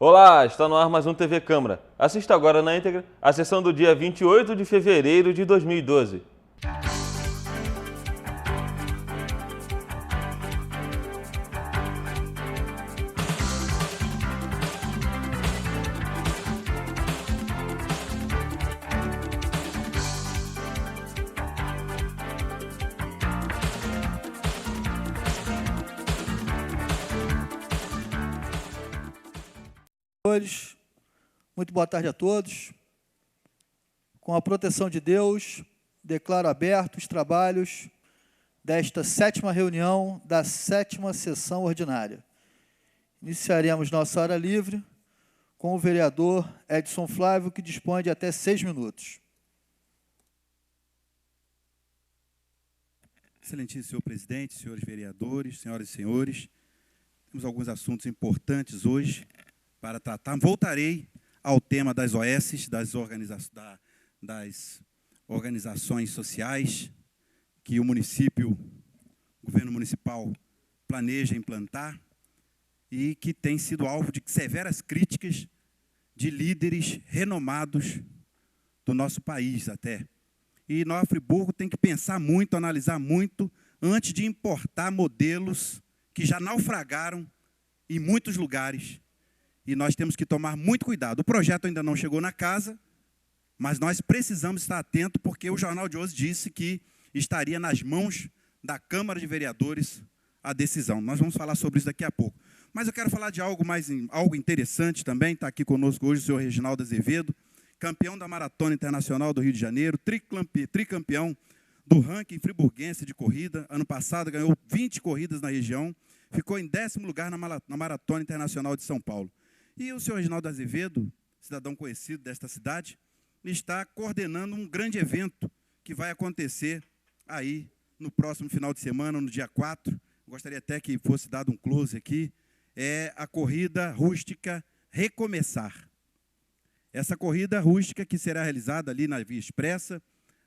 Olá, está no ar mais um TV Câmara. Assista agora na íntegra a sessão do dia 28 de fevereiro de 2012. Muito boa tarde a todos. Com a proteção de Deus, declaro abertos os trabalhos desta 7ª reunião da 7ª sessão ordinária. Iniciaremos nossa hora livre com o vereador Edson Flávio, que dispõe de até 6 minutos. Excelentíssimo senhor presidente, senhores vereadores, senhoras e senhores, temos alguns assuntos importantes hoje para tratar. Voltarei ao tema das OS, das organizações sociais que o governo municipal planeja implantar e que tem sido alvo de severas críticas de líderes renomados do nosso país até. E Nova Friburgo tem que pensar muito, analisar muito, antes de importar modelos que já naufragaram em muitos lugares. E nós temos que tomar muito cuidado. O projeto ainda não chegou na casa, mas nós precisamos estar atentos, porque o jornal de hoje disse que estaria nas mãos da Câmara de Vereadores a decisão. Nós vamos falar sobre isso daqui a pouco. Mas eu quero falar de algo interessante também. Está aqui conosco hoje o senhor Reginaldo Azevedo, campeão da Maratona Internacional do Rio de Janeiro, tricampeão do ranking friburguense de corrida. Ano passado ganhou 20 corridas na região, ficou em 10º lugar na Maratona Internacional de São Paulo. E o senhor Reginaldo Azevedo, cidadão conhecido desta cidade, está coordenando um grande evento que vai acontecer aí no próximo final de semana, no dia 4. Gostaria até que fosse dado um close aqui. É a corrida rústica Recomeçar. Essa corrida rústica que será realizada ali na Via Expressa,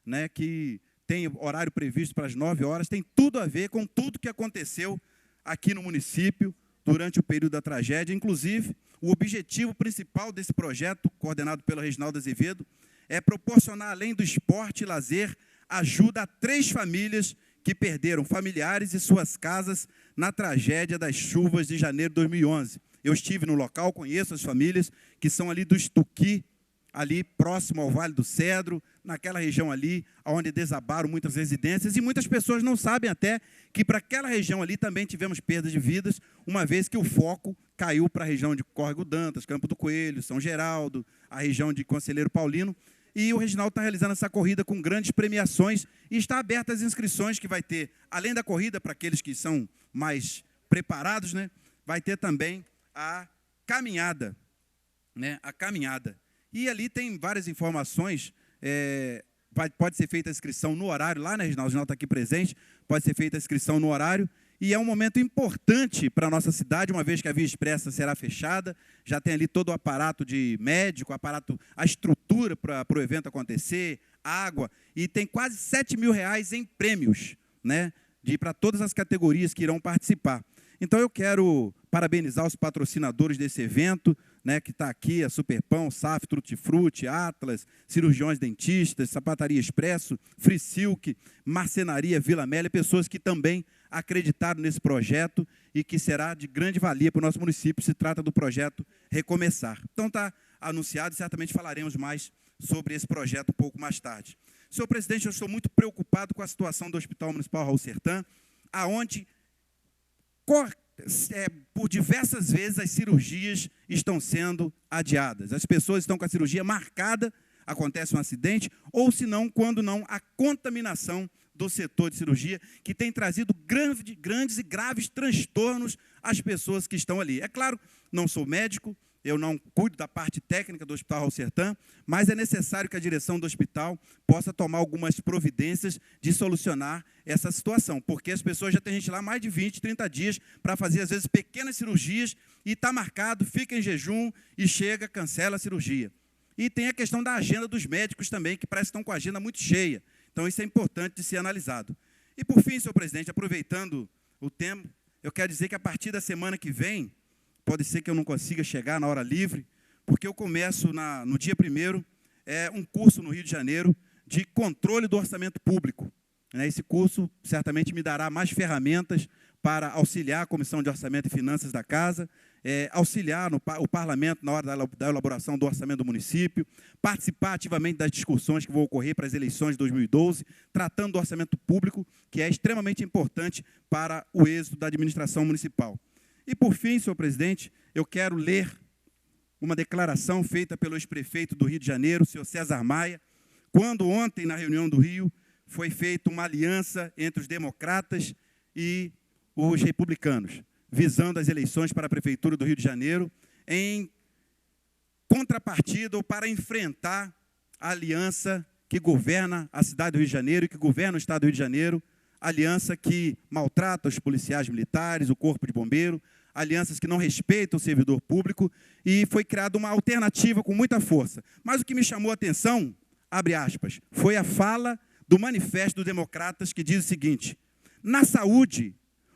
né, que tem horário previsto para as 9 horas, tem tudo a ver com tudo que aconteceu aqui no município durante o período da tragédia. Inclusive, o objetivo principal desse projeto, coordenado pelo Reginaldo Azevedo, é proporcionar, além do esporte e lazer, ajuda a 3 famílias que perderam familiares e suas casas na tragédia das chuvas de janeiro de 2011. Eu estive no local, conheço as famílias que são ali do Estuqui, ali próximo ao Vale do Cedro, naquela região ali, onde desabaram muitas residências, e muitas pessoas não sabem até que para aquela região ali também tivemos perda de vidas, uma vez que o foco caiu para a região de Córrego Dantas, Campo do Coelho, São Geraldo, a região de Conselheiro Paulino, e o Reginaldo está realizando essa corrida com grandes premiações, e está aberta as inscrições que vai ter, além da corrida, para aqueles que são mais preparados, né, vai ter também a caminhada, né, a caminhada. E ali tem várias informações, pode ser feita a inscrição no horário, lá na Reginaldo, o Reginaldo está aqui presente, pode ser feita a inscrição no horário, e é um momento importante para a nossa cidade, uma vez que a Via Expressa será fechada, já tem ali todo o aparato de médico, a estrutura para o evento acontecer, água, e tem quase R$7.000 em prêmios, né, para todas as categorias que irão participar. Então, eu quero parabenizar os patrocinadores desse evento, né, que está aqui, a Superpão, SAF, Tutti-Frutti, Atlas, Cirurgiões Dentistas, Sapataria Expresso, Free Silk, Marcenaria Vila Amélia, pessoas que também acreditaram nesse projeto e que será de grande valia para o nosso município. Se trata do projeto Recomeçar. Então, está anunciado e certamente falaremos mais sobre esse projeto um pouco mais tarde. Senhor presidente, eu estou muito preocupado com a situação do Hospital Municipal Raul Sertã, aonde por diversas vezes as cirurgias estão sendo adiadas. As pessoas estão com a cirurgia marcada, acontece um acidente, ou se não, quando não, a contaminação do setor de cirurgia, que tem trazido grandes e graves transtornos às pessoas que estão ali. É claro, não sou médico, eu não cuido da parte técnica do Hospital Raul Sertã, mas é necessário que a direção do hospital possa tomar algumas providências de solucionar essa situação, porque as pessoas já têm gente lá mais de 20, 30 dias para fazer, às vezes, pequenas cirurgias, e está marcado, fica em jejum, e chega, cancela a cirurgia. E tem a questão da agenda dos médicos também, que parece que estão com a agenda muito cheia. Então, isso é importante de ser analisado. E, por fim, senhor presidente, aproveitando o tempo, eu quero dizer que, a partir da semana que vem, pode ser que eu não consiga chegar na hora livre, porque eu começo no dia 1º um curso no Rio de Janeiro de controle do orçamento público. Esse curso certamente me dará mais ferramentas para auxiliar a Comissão de Orçamento e Finanças da Casa, auxiliar o Parlamento na hora da elaboração do orçamento do município, participar ativamente das discussões que vão ocorrer para as eleições de 2012, tratando do orçamento público, que é extremamente importante para o êxito da administração municipal. E, por fim, senhor presidente, eu quero ler uma declaração feita pelo ex-prefeito do Rio de Janeiro, senhor César Maia, quando ontem, na reunião do Rio, foi feita uma aliança entre os democratas e os republicanos, visando as eleições para a Prefeitura do Rio de Janeiro, em contrapartida ou para enfrentar a aliança que governa a cidade do Rio de Janeiro e que governa o Estado do Rio de Janeiro, aliança que maltrata os policiais militares, o corpo de bombeiro, alianças que não respeitam o servidor público, e foi criada uma alternativa com muita força. Mas o que me chamou a atenção, abre aspas, foi a fala do Manifesto dos Democratas, que diz o seguinte: na saúde,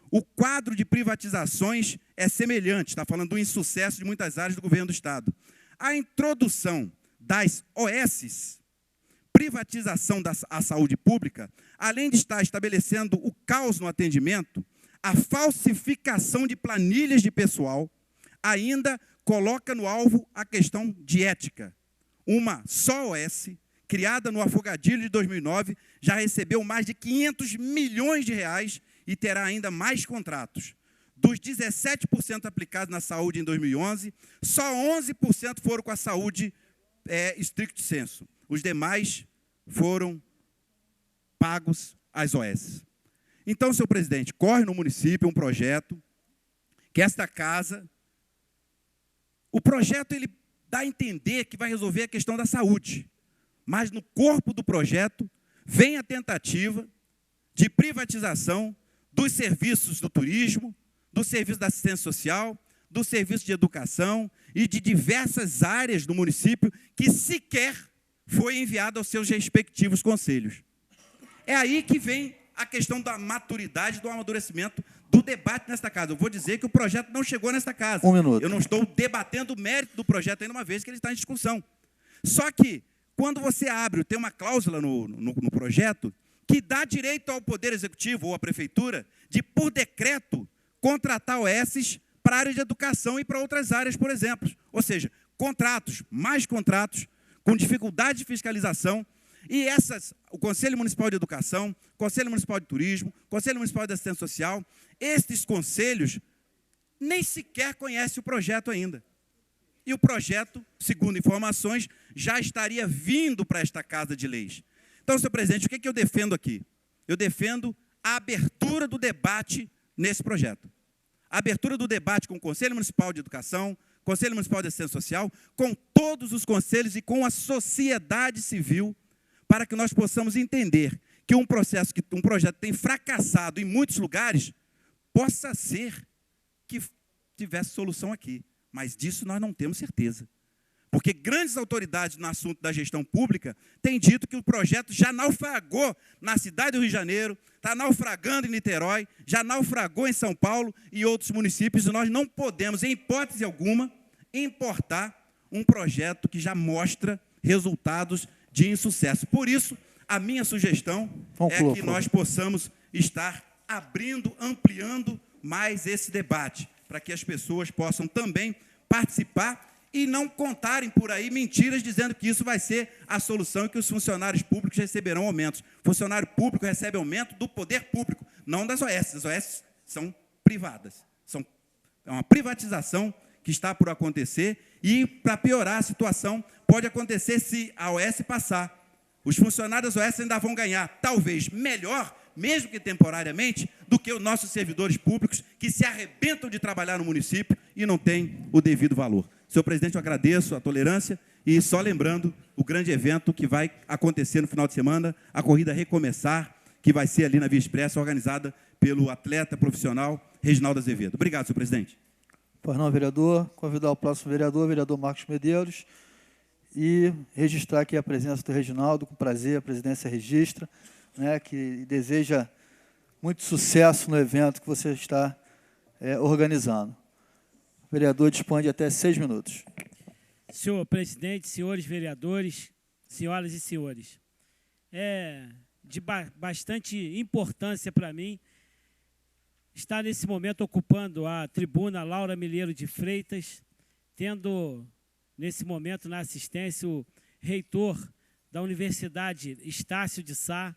o quadro de privatizações é semelhante, está falando do insucesso de muitas áreas do governo do Estado. A introdução das OSs, privatização da saúde pública, além de estar estabelecendo o caos no atendimento, a falsificação de planilhas de pessoal, ainda coloca no alvo a questão de ética. Uma só OS, criada no afogadilho de 2009, já recebeu mais de 500 milhões de reais e terá ainda mais contratos. Dos 17% aplicados na saúde em 2011, só 11% foram com a saúde stricto sensu. Os demais foram pagos às OS. Então, senhor presidente, corre no município um projeto que esta casa, o projeto ele dá a entender que vai resolver a questão da saúde, mas no corpo do projeto vem a tentativa de privatização dos serviços do turismo, do serviço da assistência social, do serviço de educação e de diversas áreas do município que sequer foi enviado aos seus respectivos conselhos. É aí que vem a questão da maturidade, do amadurecimento do debate nesta casa. Eu vou dizer que o projeto não chegou nesta casa. Um minuto. Eu não estou debatendo o mérito do projeto ainda uma vez que ele está em discussão. Só que, quando você abre, tem uma cláusula no projeto que dá direito ao Poder Executivo ou à Prefeitura de, por decreto, contratar OSs para a área de educação e para outras áreas, por exemplo. Ou seja, contratos, mais contratos, com dificuldade de fiscalização, e o Conselho Municipal de Educação, Conselho Municipal de Turismo, Conselho Municipal de Assistência Social, estes conselhos nem sequer conhecem o projeto ainda. E o projeto, segundo informações, já estaria vindo para esta Casa de Leis. Então, senhor presidente, o que eu defendo aqui? Eu defendo a abertura do debate nesse projeto. A abertura do debate com o Conselho Municipal de Educação, Conselho Municipal de Assistência Social, com todos os conselhos e com a sociedade civil, para que nós possamos entender que um projeto que tem fracassado em muitos lugares, possa ser que tivesse solução aqui. Mas disso nós não temos certeza. Porque grandes autoridades no assunto da gestão pública têm dito que o projeto já naufragou na cidade do Rio de Janeiro, está naufragando em Niterói, já naufragou em São Paulo e outros municípios, e nós não podemos, em hipótese alguma, importar um projeto que já mostra resultados de insucesso. Por isso, a minha sugestão é que nós possamos estar abrindo, ampliando mais esse debate, para que as pessoas possam também participar e não contarem por aí mentiras dizendo que isso vai ser a solução e que os funcionários públicos receberão aumentos. O funcionário público recebe aumento do poder público, não das OS. As OS são privadas. É uma privatização que está por acontecer e, para piorar a situação, pode acontecer se a OS passar. Os funcionários da OS ainda vão ganhar, talvez, melhor, mesmo que temporariamente, do que os nossos servidores públicos que se arrebentam de trabalhar no município e não têm o devido valor. Senhor presidente, eu agradeço a tolerância e só lembrando o grande evento que vai acontecer no final de semana, a Corrida Recomeçar, que vai ser ali na Via Expressa, organizada pelo atleta profissional Reginaldo Azevedo. Obrigado, senhor presidente. Pois não, vereador. Convidar o próximo vereador Marcos Medeiros, e registrar aqui a presença do Reginaldo, com prazer, a presidência registra, né, que deseja muito sucesso no evento que você está organizando. O vereador dispõe de até 6 minutos. Senhor presidente, senhores vereadores, senhoras e senhores, é de bastante importância para mim estar nesse momento ocupando a tribuna Laura Milheiro de Freitas, tendo nesse momento na assistência o reitor da Universidade Estácio de Sá,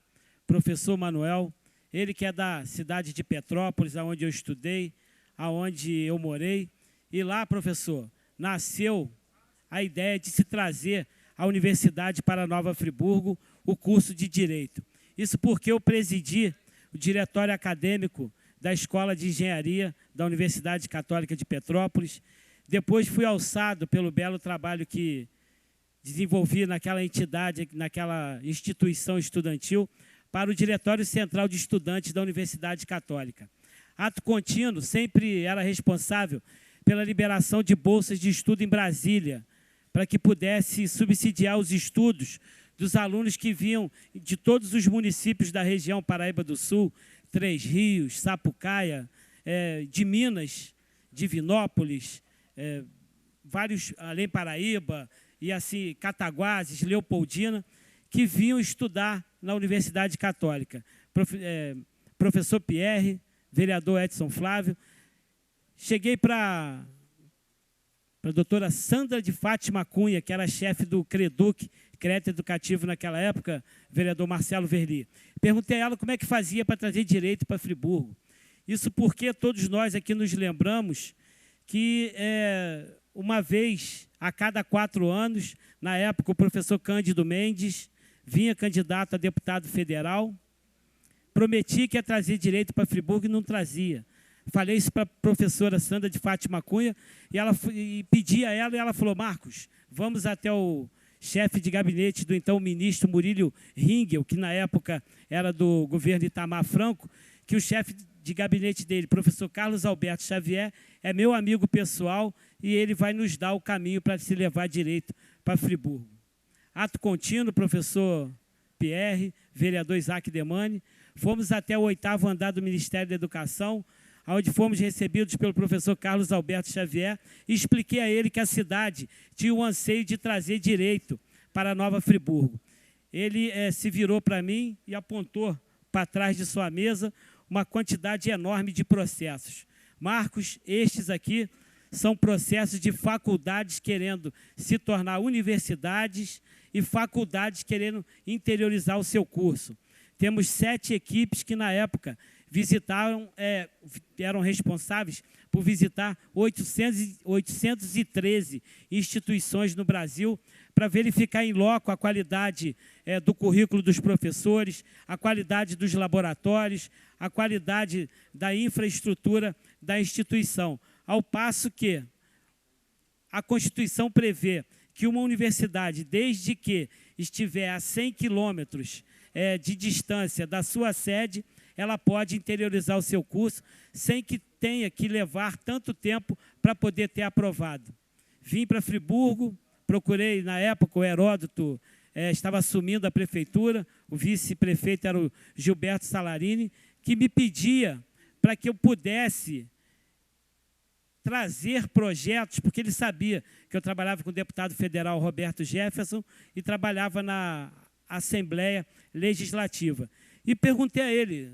professor Manuel, ele que é da cidade de Petrópolis, onde eu estudei, aonde eu morei, e lá, professor, nasceu a ideia de se trazer à universidade para Nova Friburgo o curso de Direito. Isso porque eu presidi o diretório acadêmico da Escola de Engenharia da Universidade Católica de Petrópolis. Depois fui alçado pelo belo trabalho que desenvolvi naquela entidade, naquela instituição estudantil, para o Diretório Central de Estudantes da Universidade Católica. Ato contínuo, sempre era responsável pela liberação de bolsas de estudo em Brasília, para que pudesse subsidiar os estudos dos alunos que vinham de todos os municípios da região Paraíba do Sul, Três Rios, Sapucaia, de Minas, Divinópolis, vários, além Paraíba, e assim, Cataguases, Leopoldina, que vinham estudar na Universidade Católica. Professor Pierre, vereador Edson Flávio. Cheguei para a doutora Sandra de Fátima Cunha, que era chefe do CREDUC, Crédito Educativo naquela época, vereador Marcelo Verli. Perguntei a ela como é que fazia para trazer direito para Friburgo. Isso porque todos nós aqui nos lembramos que uma vez a cada 4 anos, na época o professor Cândido Mendes vinha candidato a deputado federal, prometia que ia trazer direito para Friburgo e não trazia. Falei isso para a professora Sandra de Fátima Cunha e pedi a ela, e ela falou: Marcos, vamos até o chefe de gabinete do então ministro Murilo Ringel, que na época era do governo Itamar Franco, que o chefe de gabinete dele, professor Carlos Alberto Xavier, é meu amigo pessoal e ele vai nos dar o caminho para se levar direito para Friburgo. Ato contínuo, professor Pierre, vereador Isaac Demani, fomos até o 8º andar do Ministério da Educação, onde fomos recebidos pelo professor Carlos Alberto Xavier, e expliquei a ele que a cidade tinha o anseio de trazer direito para Nova Friburgo. Ele se virou para mim e apontou para trás de sua mesa uma quantidade enorme de processos. Marcos, estes aqui são processos de faculdades querendo se tornar universidades e faculdades querendo interiorizar o seu curso. Temos 7 equipes que, na época, visitaram, eram responsáveis por visitar 813 instituições no Brasil para verificar em loco a qualidade do currículo dos professores, a qualidade dos laboratórios, a qualidade da infraestrutura da instituição. Ao passo que a Constituição prevê que uma universidade, desde que estiver a 100 quilômetros de distância da sua sede, ela pode interiorizar o seu curso sem que tenha que levar tanto tempo para poder ter aprovado. Vim para Friburgo, procurei, na época, o Heródoto estava assumindo a prefeitura, o vice-prefeito era o Gilberto Salarini, que me pedia para que eu pudesse trazer projetos, porque ele sabia que eu trabalhava com o deputado federal Roberto Jefferson e trabalhava na Assembleia Legislativa. E perguntei a ele,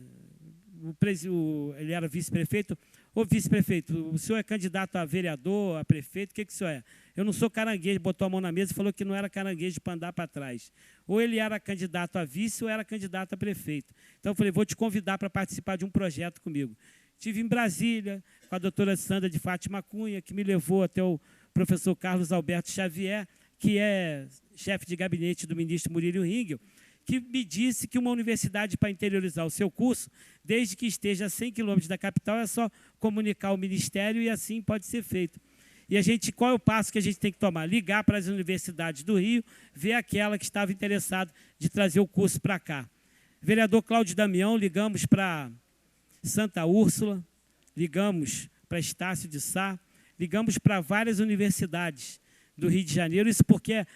ele era vice-prefeito: ô vice-prefeito, o senhor é candidato a vereador, a prefeito, o que o senhor é? Eu não sou caranguejo, botou a mão na mesa e falou que não era caranguejo para andar para trás. Ou ele era candidato a vice ou era candidato a prefeito. Então eu falei: vou te convidar para participar de um projeto comigo. Estive em Brasília com a doutora Sandra de Fátima Cunha, que me levou até o professor Carlos Alberto Xavier, que é chefe de gabinete do ministro Murilo Ringel, que me disse que uma universidade, para interiorizar o seu curso, desde que esteja a 100 quilômetros da capital, é só comunicar ao Ministério e assim pode ser feito. E qual é o passo que a gente tem que tomar? Ligar para as universidades do Rio, ver aquela que estava interessada de trazer o curso para cá. Vereador Cláudio Damião, ligamos para Santa Úrsula, ligamos para Estácio de Sá, ligamos para várias universidades do Rio de Janeiro, isso porque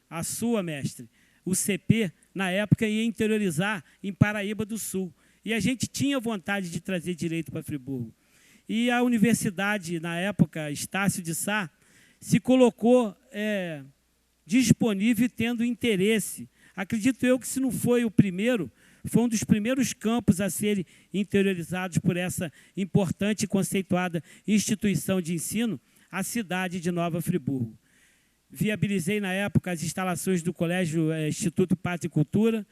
a sua, mestre, o CP, na época, ia interiorizar em Paraíba do Sul. E a gente tinha vontade de trazer direito para Friburgo. E a universidade, na época, Estácio de Sá, se colocou disponível e tendo interesse. Acredito eu que, se não foi o primeiro, foi um dos primeiros campos a serem interiorizados por essa importante e conceituada instituição de ensino, a cidade de Nova Friburgo. Viabilizei, na época, as instalações do Colégio Instituto Pátria e Cultura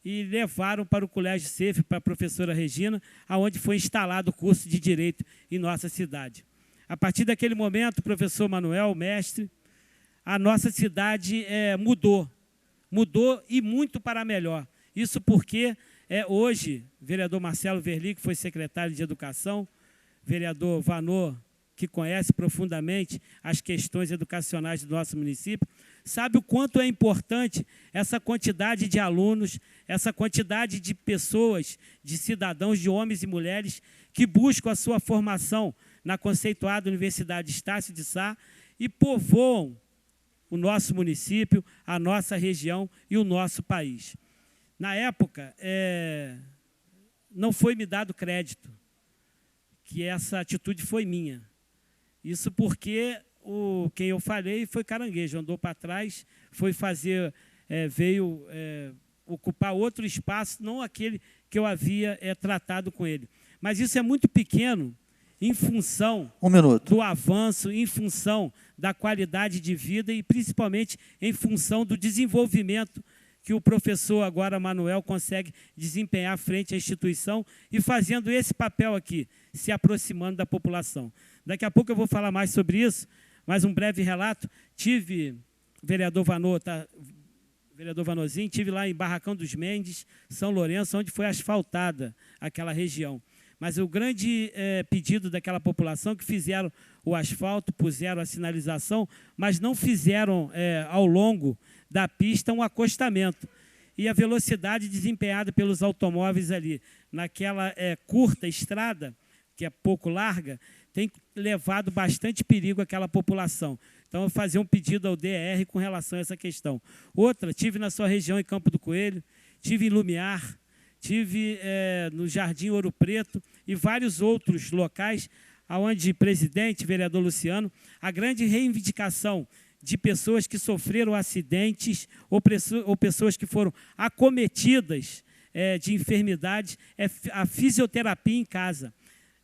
e levaram para o Colégio CEF, para a professora Regina, onde foi instalado o curso de Direito em nossa cidade. A partir daquele momento, o professor Manuel, mestre, a nossa cidade mudou e muito para melhor. Isso porque hoje, o vereador Marcelo Verli, que foi secretário de Educação, vereador Vanô, que conhece profundamente as questões educacionais do nosso município, sabe o quanto é importante essa quantidade de alunos, essa quantidade de pessoas, de cidadãos, de homens e mulheres que buscam a sua formação na conceituada Universidade Estácio de Sá e povoam o nosso município, a nossa região e o nosso país. Na época, não foi me dado crédito que essa atitude foi minha. Isso porque quem eu falei foi Caranguejo, andou para trás, foi fazer, veio ocupar outro espaço, não aquele que eu havia tratado com ele. Mas isso é muito pequeno em função do avanço, em função da qualidade de vida e, principalmente, em função do desenvolvimento que o professor, agora Manuel, consegue desempenhar frente à instituição e fazendo esse papel aqui, se aproximando da população. Daqui a pouco eu vou falar mais sobre isso, mas um breve relato. Tive, vereador Vanô, vereador Vanozinho, tive lá em Barracão dos Mendes, São Lourenço, onde foi asfaltada aquela região. Mas o grande pedido daquela população que fizeram o asfalto, puseram a sinalização, mas não fizeram ao longo da pista um acostamento. E a velocidade desempenhada pelos automóveis ali, naquela curta estrada, que é pouco larga, tem levado bastante perigo àquela população. Então, eu vou fazer um pedido ao DR com relação a essa questão. Outra, tive na sua região, em Campo do Coelho, tive em Lumiar, tive no Jardim Ouro Preto e vários outros locais, onde presidente, vereador Luciano, a grande reivindicação de pessoas que sofreram acidentes ou pessoas que foram acometidas de enfermidades, a fisioterapia em casa.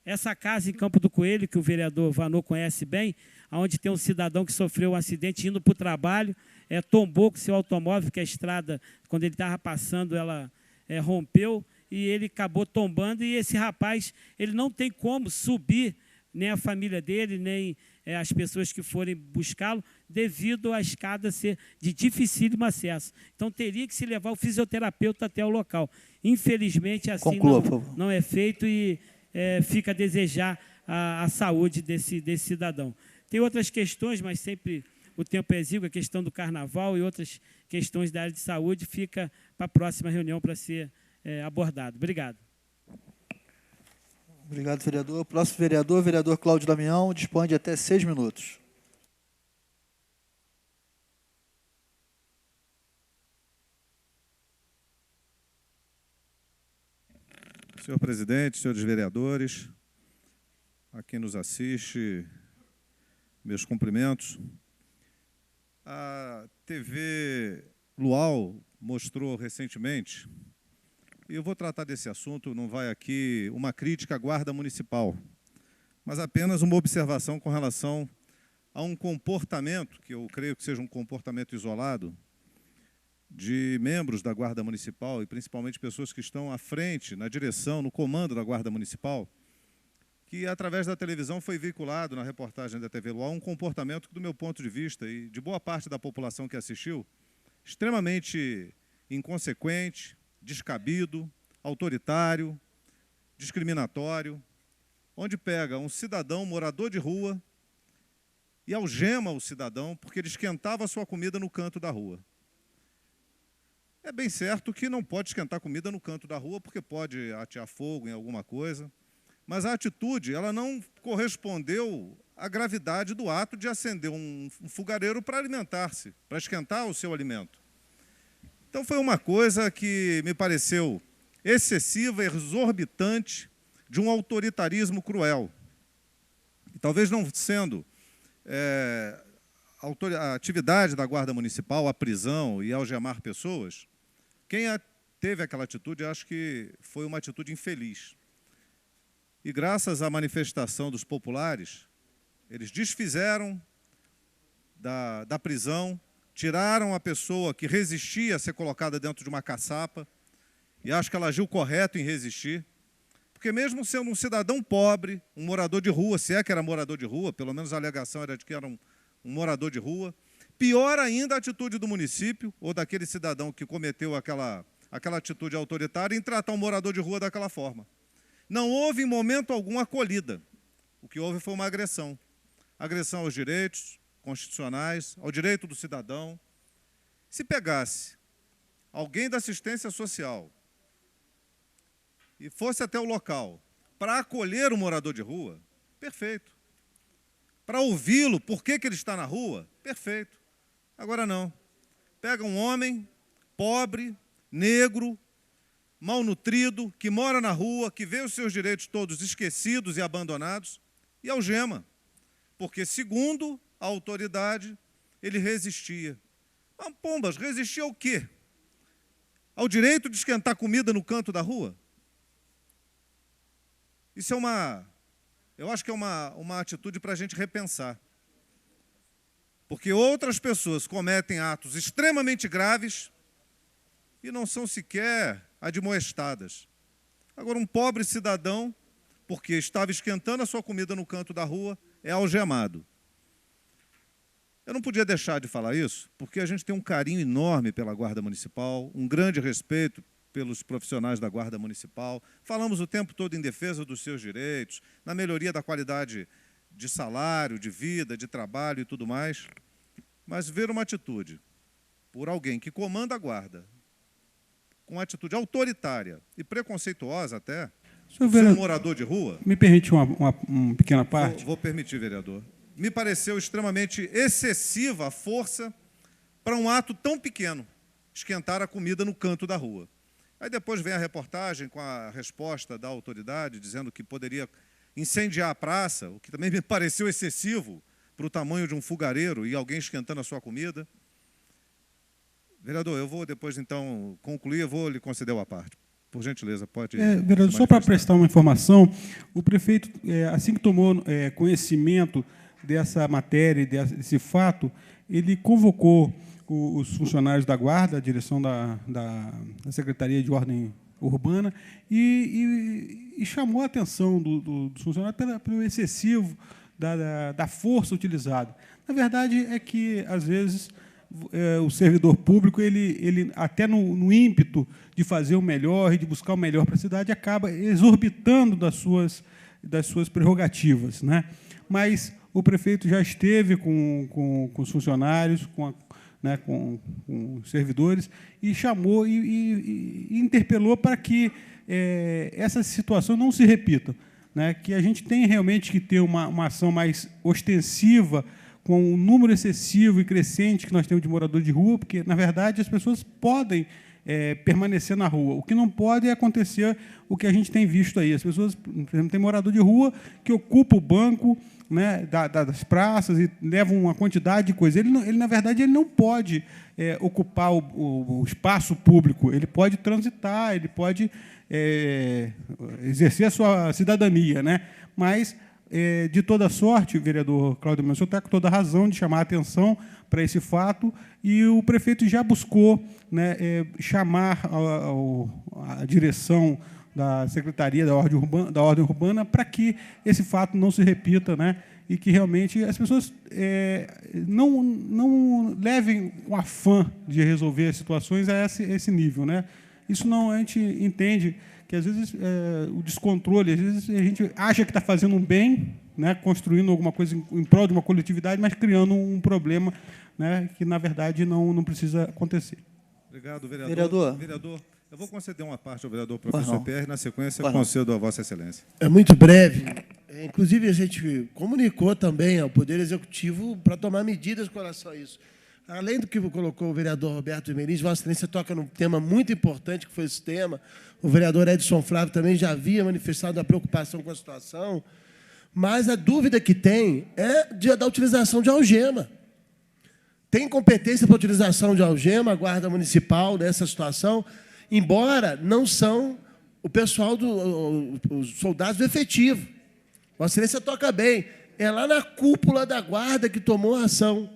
Essa casa em Campo do Coelho, que o vereador Vanô conhece bem, onde tem um cidadão que sofreu um acidente indo para o trabalho, tombou com seu automóvel, que a estrada, quando ele estava passando, ela rompeu, e ele acabou tombando, e esse rapaz, ele não tem como subir, nem a família dele, nem as pessoas que forem buscá-lo, devido à escada ser de dificílimo acesso. Então, teria que se levar o fisioterapeuta até o local. Infelizmente, assim não é feito e fica a desejar a saúde desse cidadão. Tem outras questões, mas sempre o tempo é exíguo, a questão do carnaval e outras questões da área de saúde, fica para a próxima reunião para ser abordado. Obrigado. Obrigado, vereador. Próximo vereador, vereador Cláudio Damião, dispõe de até 6 minutos. Senhor presidente, senhores vereadores, a quem nos assiste, meus cumprimentos. A TV Luau mostrou recentemente, e eu vou tratar desse assunto, não vai aqui uma crítica à Guarda Municipal, mas apenas uma observação com relação a um comportamento, que eu creio que seja um comportamento isolado, de membros da Guarda Municipal, e principalmente pessoas que estão à frente, na direção, no comando da Guarda Municipal, que através da televisão foi veiculado na reportagem da TV Luau um comportamento que, do meu ponto de vista, e de boa parte da população que assistiu, extremamente inconsequente, descabido, autoritário, discriminatório, onde pega um cidadão morador de rua e algema o cidadão porque ele esquentava a sua comida no canto da rua. É bem certo que não pode esquentar comida no canto da rua porque pode atear fogo em alguma coisa, mas a atitude ela não correspondeu à gravidade do ato de acender um fogareiro para alimentar-se, para esquentar o seu alimento. Então foi uma coisa que me pareceu excessiva, exorbitante, de um autoritarismo cruel. E talvez não sendo a atividade da Guarda Municipal, a prisão e algemar pessoas, quem teve aquela atitude, acho que foi uma atitude infeliz. E graças à manifestação dos populares, eles desfizeram da prisão, tiraram a pessoa que resistia a ser colocada dentro de uma caçapa, e acho que ela agiu correto em resistir, porque mesmo sendo um cidadão pobre, um morador de rua, se é que era morador de rua, pelo menos a alegação era de que era um morador de rua, pior ainda a atitude do município, ou daquele cidadão que cometeu aquela atitude autoritária, em tratar um morador de rua daquela forma. Não houve, em momento algum, acolhida. O que houve foi uma agressão. Agressão aos direitos constitucionais, ao direito do cidadão. Se pegasse alguém da assistência social e fosse até o local para acolher o morador de rua, perfeito. Para ouvi-lo, por que ele está na rua, perfeito. Agora não. Pega um homem pobre, negro, malnutrido, que mora na rua, que vê os seus direitos todos esquecidos e abandonados, e algema. Porque, segundo a autoridade, ele resistia. Mas, pombas, resistia ao quê? Ao direito de esquentar comida no canto da rua? Isso eu acho que é uma atitude para a gente repensar. Porque outras pessoas cometem atos extremamente graves e não são sequer admoestadas. Agora, um pobre cidadão, porque estava esquentando a sua comida no canto da rua, é algemado. Eu não podia deixar de falar isso, porque a gente tem um carinho enorme pela Guarda Municipal, um grande respeito pelos profissionais da Guarda Municipal. Falamos o tempo todo em defesa dos seus direitos, na melhoria da qualidade de salário, de vida, de trabalho e tudo mais. Mas ver uma atitude por alguém que comanda a Guarda, com uma atitude autoritária e preconceituosa até, ser um morador de rua... Me permite uma pequena parte? Vou permitir, vereador. Me pareceu extremamente excessiva a força para um ato tão pequeno, esquentar a comida no canto da rua. Aí depois vem a reportagem com a resposta da autoridade, dizendo que poderia incendiar a praça, o que também me pareceu excessivo para o tamanho de um fogareiro e alguém esquentando a sua comida. Vereador, eu vou depois, então, concluir, eu vou lhe conceder a parte. Por gentileza, pode... Vereador, só para prestar uma informação, o prefeito, assim que tomou conhecimento dessa matéria, desse fato, ele convocou os funcionários da Guarda, a direção da Secretaria de Ordem Urbana, e chamou a atenção dos funcionários pelo excessivo da força utilizada. Na verdade, é que, às vezes, o servidor público, ele até no ímpeto de fazer o melhor e de buscar o melhor para a cidade, acaba exorbitando das suas prerrogativas, né? Mas o prefeito já esteve com os funcionários, com os servidores, e chamou e interpelou para que essa situação não se repita, né? Que a gente tem realmente que ter uma ação mais ostensiva, com o número excessivo e crescente que nós temos de moradores de rua, porque, na verdade, as pessoas podem permanecer na rua. O que não pode é acontecer o que a gente tem visto aí. As pessoas, por exemplo, tem morador de rua que ocupa o banco, né, das praças e leva uma quantidade de coisas. Ele, na verdade, ele não pode ocupar o espaço público, ele pode transitar, ele pode exercer a sua cidadania, né? Mas, de toda sorte, vereador Cláudio Mendes, o senhor está com toda a razão de chamar a atenção para esse fato, e o prefeito já buscou, né, chamar a direção da Secretaria da Ordem Urbana para que esse fato não se repita, né, e que realmente as pessoas não levem o afã de resolver as situações a esse nível, né? Isso não, a gente entende que, às vezes, o descontrole, às vezes a gente acha que está fazendo um bem, né, construindo alguma coisa em prol de uma coletividade, mas criando um problema, né, que, na verdade, não precisa acontecer. Obrigado, vereador. Vereador, eu vou conceder uma parte ao vereador professor Pierre, na sequência eu concedo a Vossa Excelência. É muito breve. Inclusive, a gente comunicou também ao Poder Executivo para tomar medidas com relação a isso. Além do que colocou o vereador Roberto Meirelles, Vossa Excelência toca num tema muito importante, que foi esse tema. O vereador Edson Flávio também já havia manifestado a preocupação com a situação. Mas a dúvida que tem é da utilização de algema. Tem competência para a utilização de algema a Guarda Municipal nessa situação, embora não são o pessoal os soldados do efetivo. Vossa Excelência toca bem. É lá na cúpula da guarda que tomou a ação.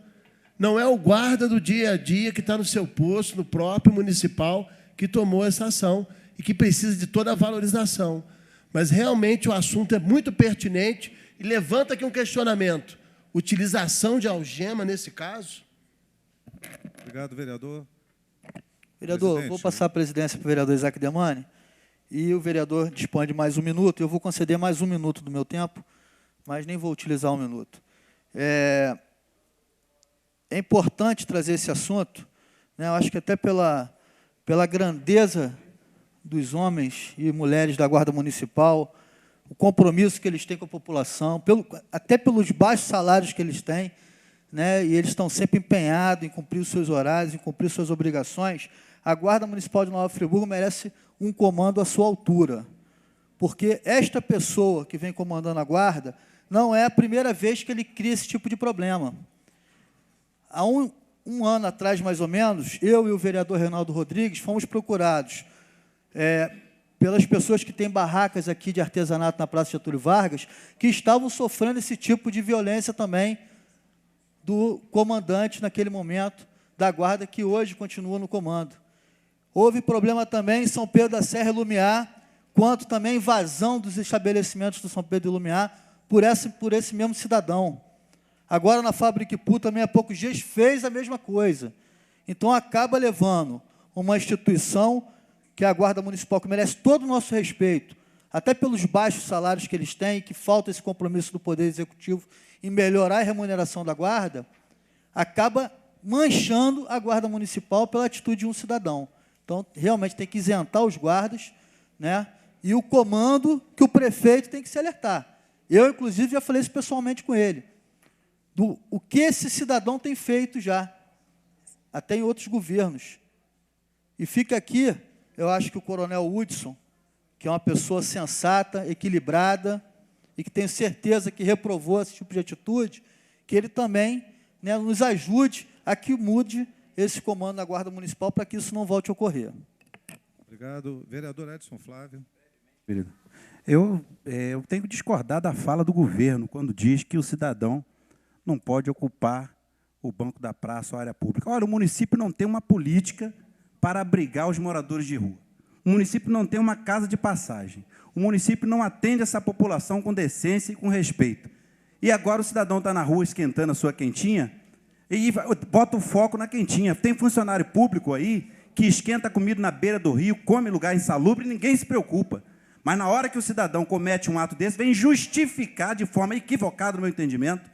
Não é o guarda do dia a dia que está no seu posto, no próprio municipal, que tomou essa ação e que precisa de toda a valorização. Mas, realmente, o assunto é muito pertinente e levanta aqui um questionamento. Utilização de algema nesse caso? Obrigado, vereador. Vereador, Presidente. vou passar a presidência para o vereador Isaac Demani e o vereador dispõe de mais 1 minuto. Eu vou conceder mais 1 minuto do meu tempo, mas nem vou utilizar 1 minuto. É importante trazer esse assunto, né? Eu acho que até pela grandeza dos homens e mulheres da Guarda Municipal, o compromisso que eles têm com a população, até pelos baixos salários que eles têm, né? E eles estão sempre empenhados em cumprir os seus horários, em cumprir suas obrigações. A Guarda Municipal de Nova Friburgo merece um comando à sua altura, porque esta pessoa que vem comandando a Guarda não é a primeira vez que ele cria esse tipo de problema. Há um ano atrás, mais ou menos, eu e o vereador Reinaldo Rodrigues fomos procurados pelas pessoas que têm barracas aqui de artesanato na Praça Getúlio Vargas, que estavam sofrendo esse tipo de violência também do comandante, naquele momento, da Guarda, que hoje continua no comando. Houve problema também em São Pedro da Serra e Lumiar, quanto também invasão dos estabelecimentos do São Pedro e Lumiar por esse mesmo cidadão. Agora, na Fábrica Ipu, também há poucos dias, fez a mesma coisa. Então, acaba levando uma instituição que é a Guarda Municipal, que merece todo o nosso respeito, até pelos baixos salários que eles têm, que falta esse compromisso do Poder Executivo em melhorar a remuneração da Guarda, acaba manchando a Guarda Municipal pela atitude de um cidadão. Então, realmente tem que isentar os guardas, né? E o comando que o prefeito tem que se alertar. Eu, inclusive, já falei isso pessoalmente com ele. O que esse cidadão tem feito já, até em outros governos. E fica aqui, eu acho que o coronel Hudson, que é uma pessoa sensata, equilibrada, e que tenho certeza que reprovou esse tipo de atitude, que ele também, né, nos ajude a que mude esse comando da Guarda Municipal para que isso não volte a ocorrer. Obrigado. Vereador Edson Flávio. Eu tenho que discordar da fala do governo quando diz que o cidadão não pode ocupar o banco da praça ou área pública. Olha, o município não tem uma política para abrigar os moradores de rua. O município não tem uma casa de passagem. O município não atende essa população com decência e com respeito. E agora o cidadão está na rua esquentando a sua quentinha e bota o foco na quentinha. Tem funcionário público aí que esquenta comida na beira do rio, come lugar insalubre e ninguém se preocupa. Mas na hora que o cidadão comete um ato desse, vem justificar de forma equivocada, no meu entendimento,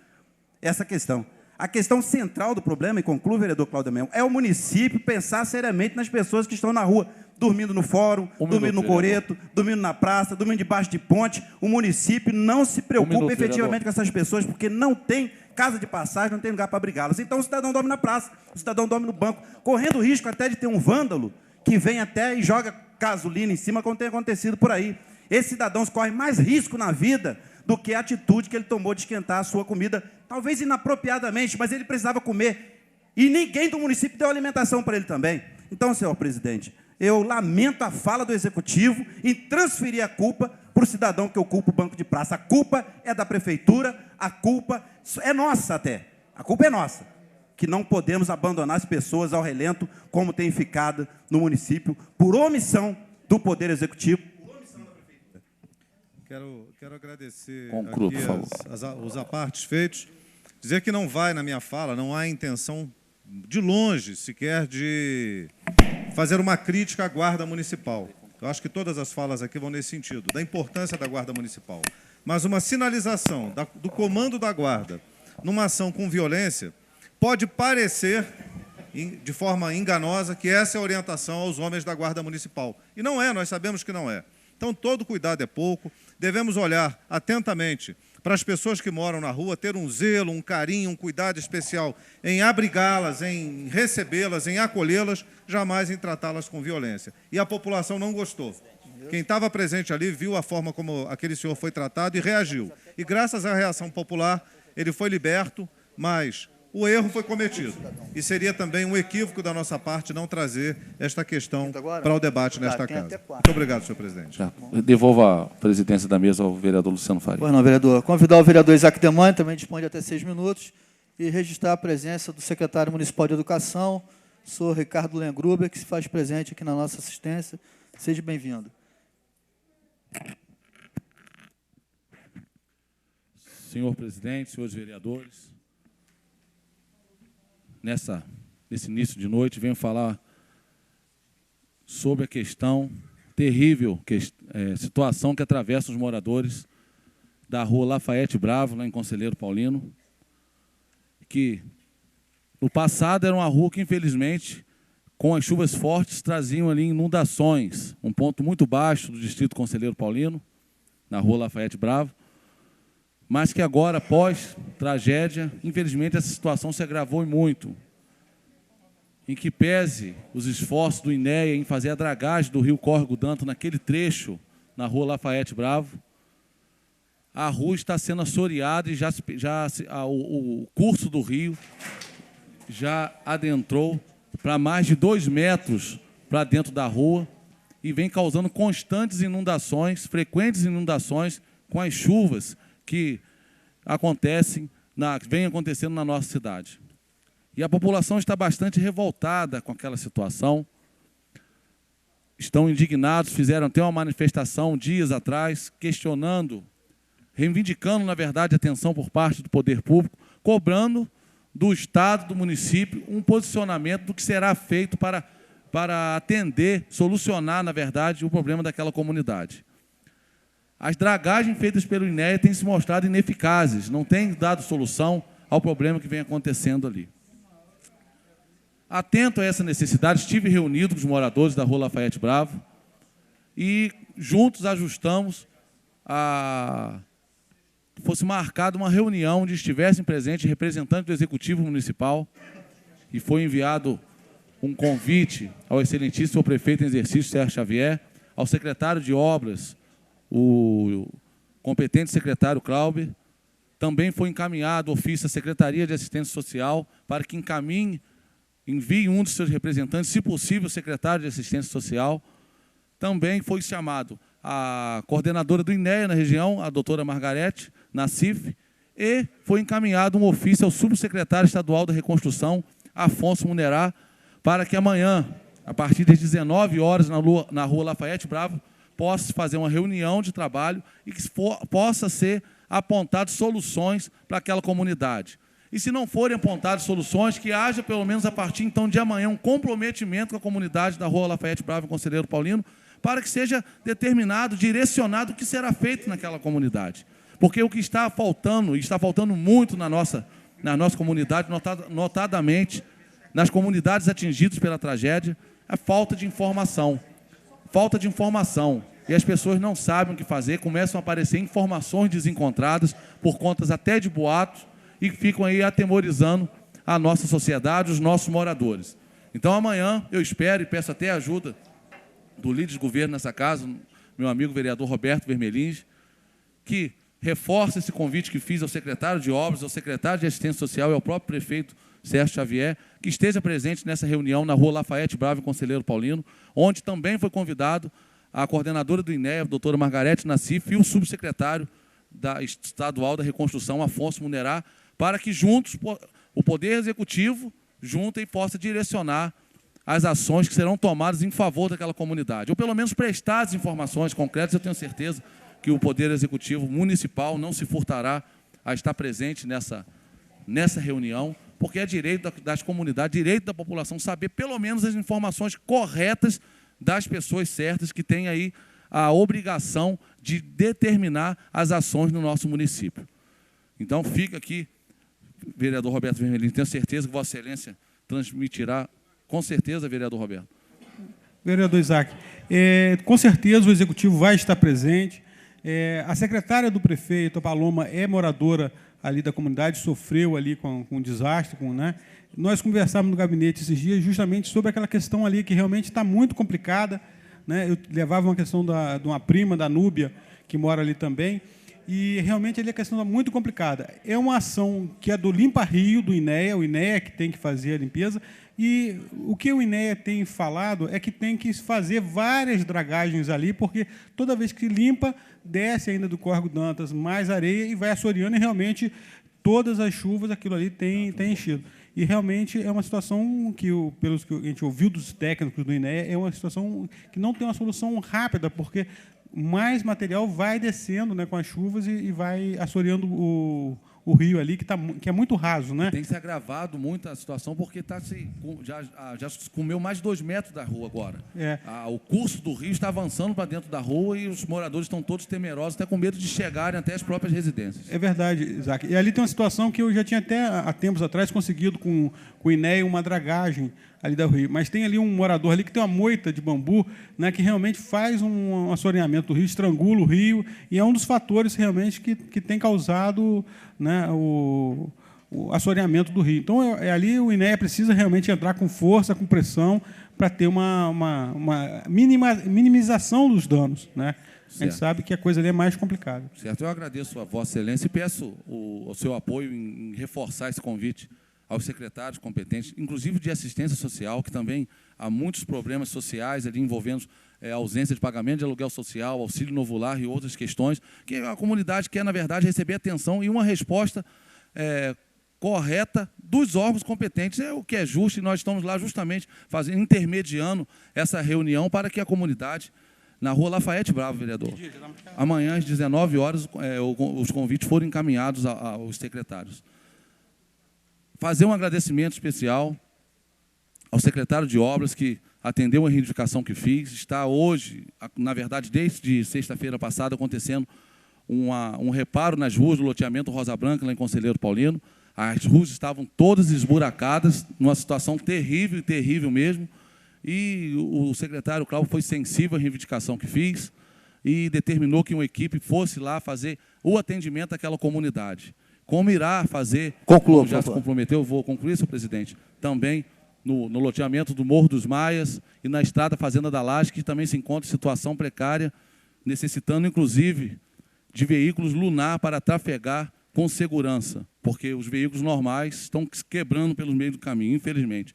essa questão. A questão central do problema, e concluo, vereador Cláudio Melo, é o município pensar seriamente nas pessoas que estão na rua, dormindo no fórum, dormindo no coreto, dormindo na praça, dormindo debaixo de ponte. O município não se preocupa efetivamente com essas pessoas, porque não tem casa de passagem, não tem lugar para abrigá-las. Então, o cidadão dorme na praça, o cidadão dorme no banco, correndo o risco até de ter um vândalo que vem até e joga gasolina em cima, como tem acontecido por aí. Esses cidadãos correm mais risco na vida do que a atitude que ele tomou de esquentar a sua comida, talvez inapropriadamente, mas ele precisava comer. E ninguém do município deu alimentação para ele também. Então, senhor presidente, eu lamento a fala do Executivo em transferir a culpa para o cidadão que ocupa o banco de praça. A culpa é da Prefeitura, a culpa é nossa até. A culpa é nossa, que não podemos abandonar as pessoas ao relento, como tem ficado no município, por omissão do Poder Executivo. Quero agradecer Conclua, aqui por favor. os apartes feitos. Dizer que não vai, na minha fala, não há intenção, de longe, sequer, de fazer uma crítica à Guarda Municipal. Eu acho que todas as falas aqui vão nesse sentido, da importância da Guarda Municipal. Mas uma sinalização do comando da Guarda numa ação com violência pode parecer, de forma enganosa, que essa é a orientação aos homens da Guarda Municipal. E não é, nós sabemos que não é. Então, todo cuidado é pouco. Devemos olhar atentamente para as pessoas que moram na rua, ter um zelo, um carinho, um cuidado especial em abrigá-las, em recebê-las, em acolhê-las, jamais em tratá-las com violência. E a população não gostou. Quem estava presente ali viu a forma como aquele senhor foi tratado e reagiu. E graças à reação popular, ele foi liberto, mas o erro foi cometido. E seria também um equívoco da nossa parte não trazer esta questão para o debate nesta casa. Muito obrigado, senhor presidente. Eu devolvo a presidência da mesa ao vereador Luciano Faria. Pois não, vereador. Convidar o vereador Isaac Demani, também dispõe de até 6 minutos, e registrar a presença do secretário municipal de Educação, senhor Ricardo Lengruber, que se faz presente aqui na nossa assistência. Seja bem-vindo. Senhor presidente, senhores vereadores, nesse início de noite, venho falar sobre a questão terrível, situação que atravessa os moradores da rua Lafayette Bravo, lá em Conselheiro Paulino, que no passado era uma rua que, infelizmente, com as chuvas fortes, traziam ali inundações, um ponto muito baixo do distrito Conselheiro Paulino, na rua Lafayette Bravo, mas que agora, após tragédia, infelizmente, essa situação se agravou muito, em que pese os esforços do INEA em fazer a dragagem do rio Córrego Danto naquele trecho, na rua Lafayette Bravo, a rua está sendo assoreada e o curso do rio já adentrou para mais de 2 metros para dentro da rua e vem causando constantes inundações, frequentes inundações com as chuvas que vem acontecendo na nossa cidade. E a população está bastante revoltada com aquela situação, estão indignados, fizeram até uma manifestação dias atrás, questionando, reivindicando, na verdade, atenção por parte do poder público, cobrando do Estado, do município, um posicionamento do que será feito para atender, solucionar, na verdade, o problema daquela comunidade. As dragagens feitas pelo INEA têm se mostrado ineficazes, não têm dado solução ao problema que vem acontecendo ali. Atento a essa necessidade, estive reunido com os moradores da rua Lafayette Bravo e juntos ajustamos fosse marcada uma reunião onde estivessem presentes representantes do Executivo Municipal e foi enviado um convite ao excelentíssimo prefeito em exercício, Sérgio Xavier, ao secretário de Obras, o competente secretário Clauber. Também foi encaminhado ofício à Secretaria de Assistência Social para que envie um dos seus representantes, se possível, o secretário de Assistência Social. Também foi chamado a coordenadora do INEA na região, a doutora Margarete Nassif, e foi encaminhado um ofício ao subsecretário estadual da Reconstrução, Afonso Munerá, para que amanhã, a partir das 19 horas, na rua Lafayette Bravo, possa fazer uma reunião de trabalho e que possa ser apontado soluções para aquela comunidade. E se não forem apontadas soluções, que haja, pelo menos a partir então de amanhã, um comprometimento com a comunidade da rua Lafayette Bravo e Conselheiro Paulino, para que seja determinado, direcionado o que será feito naquela comunidade. Porque o que está faltando, e está faltando muito na nossa comunidade, notadamente nas comunidades atingidas pela tragédia, é falta de informação. Falta de informação. E as pessoas não sabem o que fazer, começam a aparecer informações desencontradas, por conta até de boatos, e ficam aí atemorizando a nossa sociedade, os nossos moradores. Então, amanhã, eu espero e peço até a ajuda do líder de governo nessa casa, meu amigo vereador Roberto Vermelins, que reforce esse convite que fiz ao secretário de Obras, ao secretário de Assistência Social e ao próprio prefeito Sérgio Xavier, que esteja presente nessa reunião na rua Lafayette Bravo e Conselheiro Paulino, onde também foi convidado a coordenadora do INEA, a doutora Margarete Nassif, e o subsecretário estadual da Reconstrução, Afonso Munerá, para que juntos o Poder Executivo junta e possa direcionar as ações que serão tomadas em favor daquela comunidade, ou pelo menos prestar as informações concretas. Eu tenho certeza que o Poder Executivo Municipal não se furtará a estar presente nessa reunião, porque é direito das comunidades, direito da população saber pelo menos as informações corretas das pessoas certas que têm aí a obrigação de determinar as ações no nosso município. Então, fica aqui, vereador Roberto Vermelhinho, tenho certeza que Vossa Excelência transmitirá, com certeza, vereador Roberto. Vereador Isaac, com certeza o Executivo vai estar presente. A secretária do prefeito, a Paloma, é moradora ali da comunidade, sofreu ali com um desastre, né? Nós conversamos no gabinete esses dias justamente sobre aquela questão ali que realmente está muito complicada, né? Eu levava uma questão de uma prima da Núbia, que mora ali também, e realmente ali a questão é muito complicada. É uma ação que é do Limpa Rio, do INEA, o INEA que tem que fazer a limpeza, e o que o INEA tem falado é que tem que fazer várias dragagens ali, porque toda vez que limpa, desce ainda do Córrego Dantas mais areia e vai assoreando, e realmente todas as chuvas aquilo ali tem enchido. E realmente é uma situação que, pelos que a gente ouviu dos técnicos do INEA, é uma situação que não tem uma solução rápida, porque mais material vai descendo, né, com as chuvas e vai assoreando o rio ali, que é muito raso, né? Tem que ser agravado muito a situação, porque já comeu mais de 2 metros da rua agora. O curso do rio está avançando para dentro da rua e os moradores estão todos temerosos, até com medo de chegarem até as próprias residências. É verdade, Isaac. E ali tem uma situação que eu já tinha até há tempos atrás conseguido com o INEA uma dragagem ali da rio. Mas tem ali um morador ali que tem uma moita de bambu, né, que realmente faz um assoreamento do rio, estrangula o rio, e é um dos fatores realmente que tem causado, né, o assoreamento do rio. Então, ali o INEA precisa realmente entrar com força, com pressão, para ter uma minimização dos danos, né? A gente sabe que a coisa ali é mais complicada. Certo. Eu agradeço a Vossa Excelência e peço o seu apoio em reforçar esse convite aos secretários competentes, inclusive de assistência social, que também há muitos problemas sociais ali envolvendo ausência de pagamento de aluguel social, auxílio novo lar e outras questões, que a comunidade quer, na verdade, receber atenção e uma resposta correta dos órgãos competentes. É o que é justo, e nós estamos lá justamente intermediando essa reunião para que a comunidade, na Rua Lafayette Bravo, vereador, amanhã às 19 horas, os convites foram encaminhados aos secretários. Fazer um agradecimento especial ao secretário de Obras, que atendeu a reivindicação que fiz. Está hoje, na verdade, desde sexta-feira passada, acontecendo um reparo nas ruas do loteamento Rosa Branca, lá em Conselheiro Paulino. As ruas estavam todas esburacadas, numa situação terrível, terrível mesmo. E o secretário Cláudio foi sensível à reivindicação que fiz e determinou que uma equipe fosse lá fazer o atendimento àquela comunidade. Como irá fazer, conclua, já se comprometeu, vou concluir, senhor presidente, também no loteamento do Morro dos Maias e na estrada Fazenda da Laje, que também se encontra em situação precária, necessitando, inclusive, de veículos lunar para trafegar com segurança, porque os veículos normais estão quebrando pelos meios do caminho, infelizmente.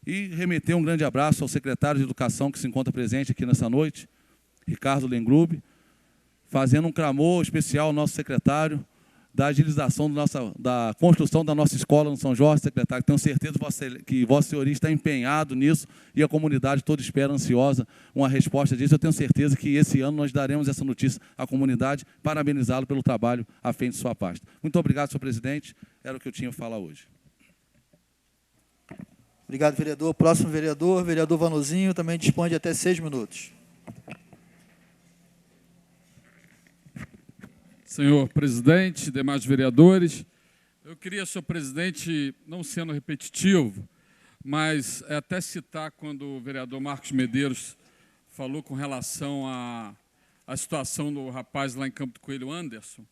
E remeter um grande abraço ao secretário de Educação, que se encontra presente aqui nessa noite, Ricardo Lengrube, fazendo um clamor especial ao nosso secretário, da agilização da construção da nossa escola no São Jorge, secretário. Tenho certeza que Vossa Senhoria está empenhado nisso e a comunidade toda espera ansiosa uma resposta disso. Eu tenho certeza que esse ano nós daremos essa notícia à comunidade, parabenizá-lo pelo trabalho à frente de sua pasta. Muito obrigado, senhor presidente. Era o que eu tinha a falar hoje. Obrigado, vereador. Próximo vereador, vereador Vanozinho, também dispõe de até 6 minutos. Senhor presidente, demais vereadores, eu queria, senhor presidente, não sendo repetitivo, mas até citar quando o vereador Marcos Medeiros falou com relação à situação do rapaz lá em Campo do Coelho, Anderson,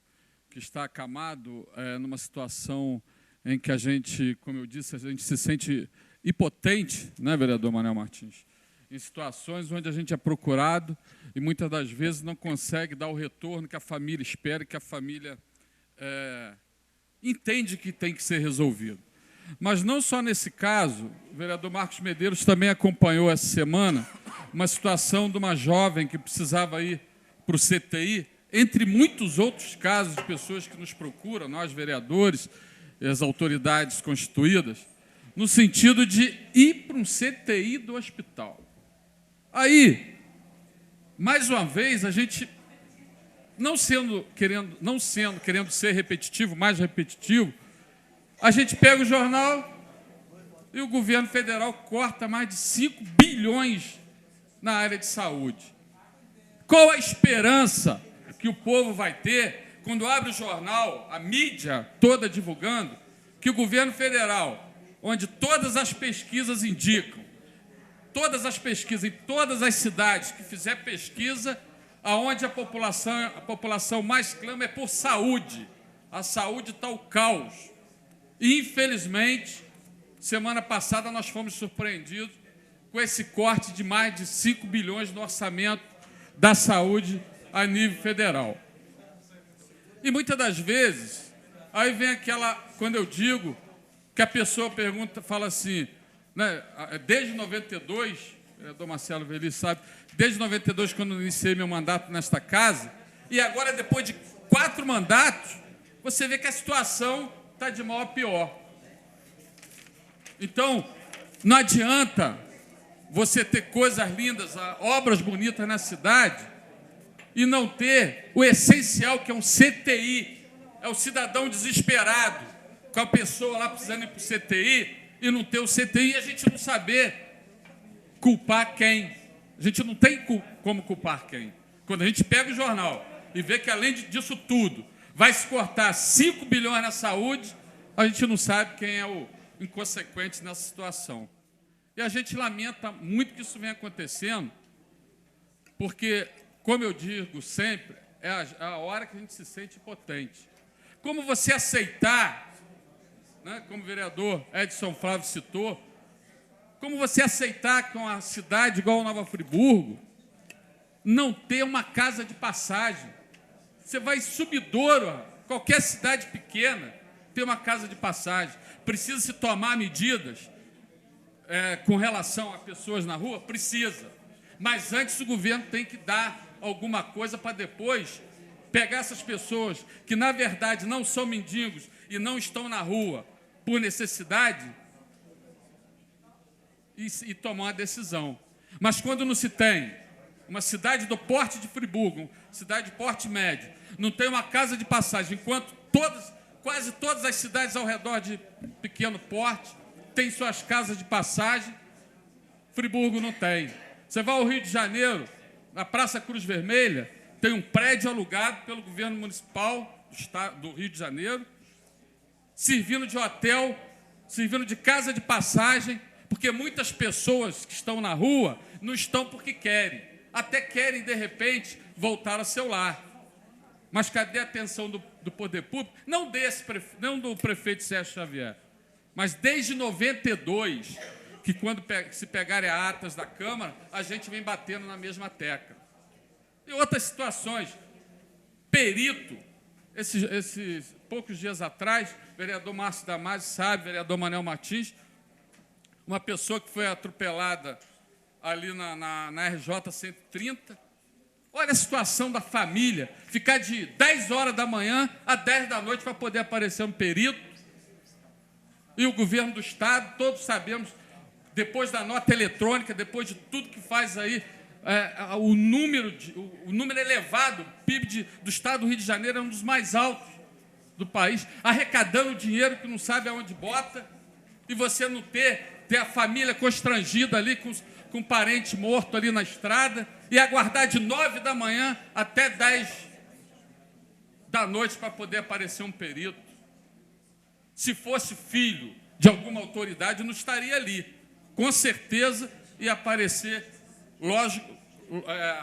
que está acamado numa situação em que a gente, como eu disse, a gente se sente impotente, né, vereador Manuel Martins? Em situações onde a gente é procurado e muitas das vezes não consegue dar o retorno que a família espera, que a família entende que tem que ser resolvido. Mas não só nesse caso, o vereador Marcos Medeiros também acompanhou essa semana uma situação de uma jovem que precisava ir para o CTI, entre muitos outros casos de pessoas que nos procuram, nós vereadores e as autoridades constituídas, no sentido de ir para um CTI do hospital. Aí, mais uma vez, a gente, querendo ser repetitivo, mais repetitivo, a gente pega o jornal e o governo federal corta mais de 5 bilhões na área de saúde. Qual a esperança que o povo vai ter quando abre o jornal, a mídia toda divulgando, que o governo federal, onde todas as pesquisas indicam, em todas as cidades que fizer pesquisa, aonde a população mais clama é por saúde. A saúde está o caos. E, infelizmente, semana passada nós fomos surpreendidos com esse corte de mais de 5 bilhões no orçamento da saúde a nível federal. E muitas das vezes, aí vem aquela, quando eu digo que a pessoa pergunta, fala assim, né, desde 92, o vereador Marcelo Velli sabe, desde 92, quando eu iniciei meu mandato nesta casa, e agora, depois de 4 mandatos, você vê que a situação está de mal a pior. Então, não adianta você ter coisas lindas, obras bonitas na cidade, e não ter o essencial, que é um CTI, é o cidadão desesperado, com a pessoa lá precisando ir para o CTI, e não ter o CTI, e a gente não saber culpar quem. A gente não tem como culpar quem. Quando a gente pega o jornal e vê que, além disso tudo, vai se cortar 5 bilhões na saúde, a gente não sabe quem é o inconsequente nessa situação. E a gente lamenta muito que isso venha acontecendo, porque, como eu digo sempre, é a hora que a gente se sente impotente. Como você aceitar, né, como o vereador Edson Flávio citou, como você aceitar que uma cidade igual a Nova Friburgo não ter uma casa de passagem? Você vai em Subidouro, qualquer cidade pequena, ter uma casa de passagem. Precisa se tomar medidas com relação a pessoas na rua? Precisa. Mas antes o governo tem que dar alguma coisa para depois pegar essas pessoas que, na verdade, não são mendigos e não estão na rua por necessidade e tomar uma decisão. Mas quando não se tem uma cidade do porte de Friburgo, cidade de porte médio, não tem uma casa de passagem, enquanto quase todas as cidades ao redor de pequeno porte têm suas casas de passagem, Friburgo não tem. Você vai ao Rio de Janeiro, na Praça Cruz Vermelha, tem um prédio alugado pelo governo municipal do Rio de Janeiro, servindo de hotel, servindo de casa de passagem, porque muitas pessoas que estão na rua não estão porque querem. Até querem, de repente, voltar ao seu lar. Mas cadê a atenção do poder público? Não do prefeito Sérgio Xavier, mas desde 92, que quando se pegarem atas da Câmara, a gente vem batendo na mesma tecla. E outras situações. Perito, esses poucos dias atrás, o vereador Márcio Damasio sabe, o vereador Manel Martins, uma pessoa que foi atropelada ali na RJ 130. Olha a situação da família, ficar de 10 horas da manhã a 10 da noite para poder aparecer um perito. E o governo do Estado, todos sabemos, depois da nota eletrônica, depois de tudo que faz aí, o número elevado, o PIB do Estado do Rio de Janeiro é um dos mais altos do país, arrecadando dinheiro que não sabe aonde bota, e você não ter a família constrangida ali com um parente morto ali na estrada, e aguardar de 9 da manhã até 10 da noite para poder aparecer um perito. Se fosse filho de alguma autoridade, não estaria ali. Com certeza ia aparecer, lógico,